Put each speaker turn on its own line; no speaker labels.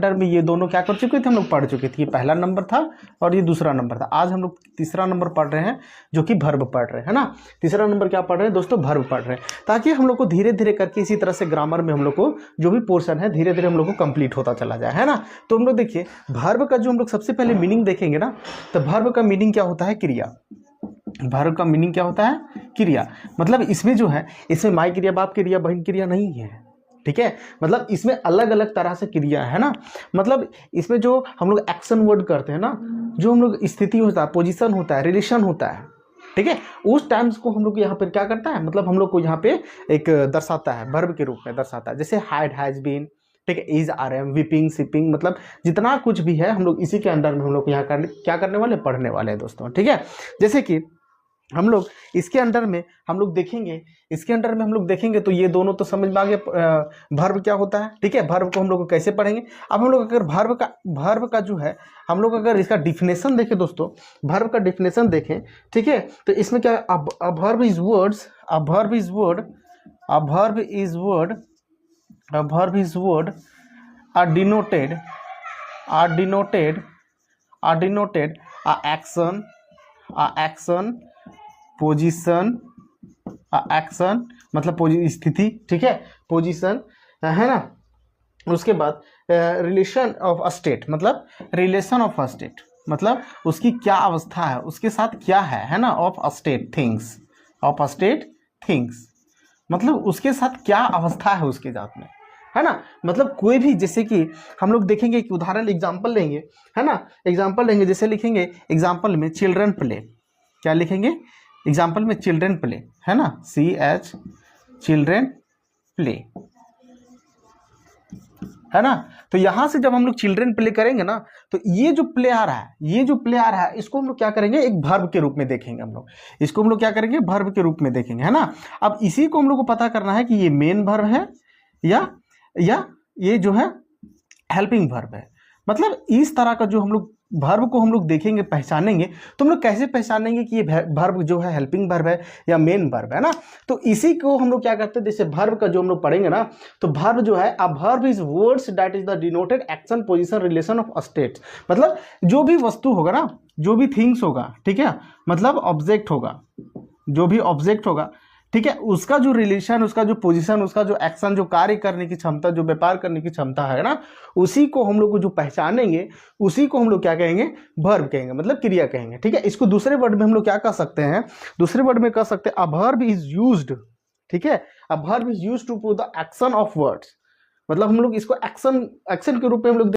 Under में ये दोनों क्या कर चुके थे, हम लोग पढ़ चुके थे। ये पहला नंबर था और ये दूसरा नंबर था। आज हम लोग तीसरा नंबर पढ़ रहे हैं जो कि वर्ब पढ़ रहे हैं, है ना। तीसरा नंबर क्या पढ़ रहे हैं दोस्तों, वर्ब पढ़ रहे हैं, ताकि हम लोग को धीरे धीरे करके इसी तरह से ग्रामर में हम लोग को जो भी पोर्शन है धीरे धीरे हम लोग को कंप्लीट होता चला जाए, है ना। तो हम लोग देखिए वर्ब का जो हम लोग सबसे पहले मीनिंग देखेंगे ना, तो वर्ब का मीनिंग क्या होता है, क्रिया। वर्ब का मीनिंग क्या होता है, क्रिया। मतलब इसमें जो है, इसमें माई क्रिया, बाप क्रिया, बहन क्रिया नहीं है, ठीक है। मतलब इसमें अलग अलग तरह से क्रिया है ना। मतलब इसमें जो हम लोग एक्शन वर्ड करते हैं ना, जो हम लोग स्थिति होता है, पोजीशन होता है, रिलेशन होता है, ठीक है, उस टाइम्स को हम लोग यहाँ पर क्या करता है, मतलब हम लोग को यहाँ पे एक दर्शाता है, वर्ब के रूप में दर्शाता है। जैसे हैड, हैज बीन, ठीक है, is, are, am, weeping, sipping, मतलब जितना कुछ भी है हम लोग इसी के अंदर में हम लोग यहाँ क्या करने वाले, पढ़ने वाले हैं दोस्तों, ठीक है। जैसे कि हम लोग इसके अंदर में हम लोग देखेंगे, इसके अंदर में हम लोग देखेंगे तो ये दोनों तो समझ में आ गया वर्ब क्या होता है, ठीक है। वर्ब को हम लोग को कैसे पढ़ेंगे, अब हम लोग अगर वर्ब का जो है, हम लोग अगर इसका डिफिनेशन देखें दोस्तों, वर्ब का डिफिनेशन देखें, ठीक है, तो इसमें क्या, अ verb is words, a verb is word, a verb is word, a verb is word are denoted a action position, action मतलब स्थिति, ठीक है, पोजीशन, है ना। उसके बाद रिलेशन ऑफ अ स्टेट, मतलब रिलेशन ऑफ अ स्टेट, मतलब उसकी क्या अवस्था है, उसके साथ क्या है ना। Of a state things, of a state things, मतलब उसके साथ क्या अवस्था है उसके साथ में, है ना। मतलब कोई भी, जैसे कि हम लोग देखेंगे कि उदाहरण एग्जांपल लेंगे, है ना, एग्जांपल लेंगे, जैसे लिखेंगे एग्जांपल में चिल्ड्रन प्ले, क्या लिखेंगे एग्जांपल में, चिल्ड्रन प्ले, है ना, CH चिल्ड्रन प्ले, है ना। तो यहां से जब हम लोग चिल्ड्रन प्ले करेंगे ना, तो ये जो प्ले आ रहा है, ये जो प्ले आ रहा है, इसको हम लोग क्या करेंगे, एक वर्ब के रूप में देखेंगे हम लोग, इसको हम लोग क्या करेंगे, वर्ब के रूप में देखेंगे, है ना। अब इसी को हम लोग को पता करना है कि ये मेन वर्ब है या ये जो है हेल्पिंग वर्ब है। मतलब इस तरह का जो हम लोग वर्ब को हम लोग देखेंगे, पहचानेंगे, तो हम लोग कैसे पहचानेंगे कि ये वर्ब जो है हेल्पिंग वर्ब है या मेन वर्ब है ना। तो इसी को हम लोग क्या करते हैं, जैसे वर्ब का जो हम लोग पढ़ेंगे ना, तो वर्ब जो है, a verb is words that is the denoted action position relation of states, मतलब जो भी वस्तु होगा ना, जो भी थिंग्स होगा, ठीक है, मतलब ऑब्जेक्ट होगा, जो भी ऑब्जेक्ट होगा, ठीक है, उसका जो रिलेशन, उसका जो पोजीशन, उसका जो एक्शन, जो कार्य करने की क्षमता, जो व्यापार करने की क्षमता है ना, उसी को हम लोग को जो पहचानेंगे, उसी को हम लोग क्या कहेंगे, वर्ब कहेंगे, मतलब क्रिया कहेंगे, ठीक है। इसको दूसरे वर्ड में हम लोग क्या कह सकते हैं, दूसरे वर्ड में कह सकते हैं, अ वर्ब इज यूज्ड, ठीक है, a verb is used to prove the action of words, मतलब हम लोग इसको एक्शन के रूप में हम लोग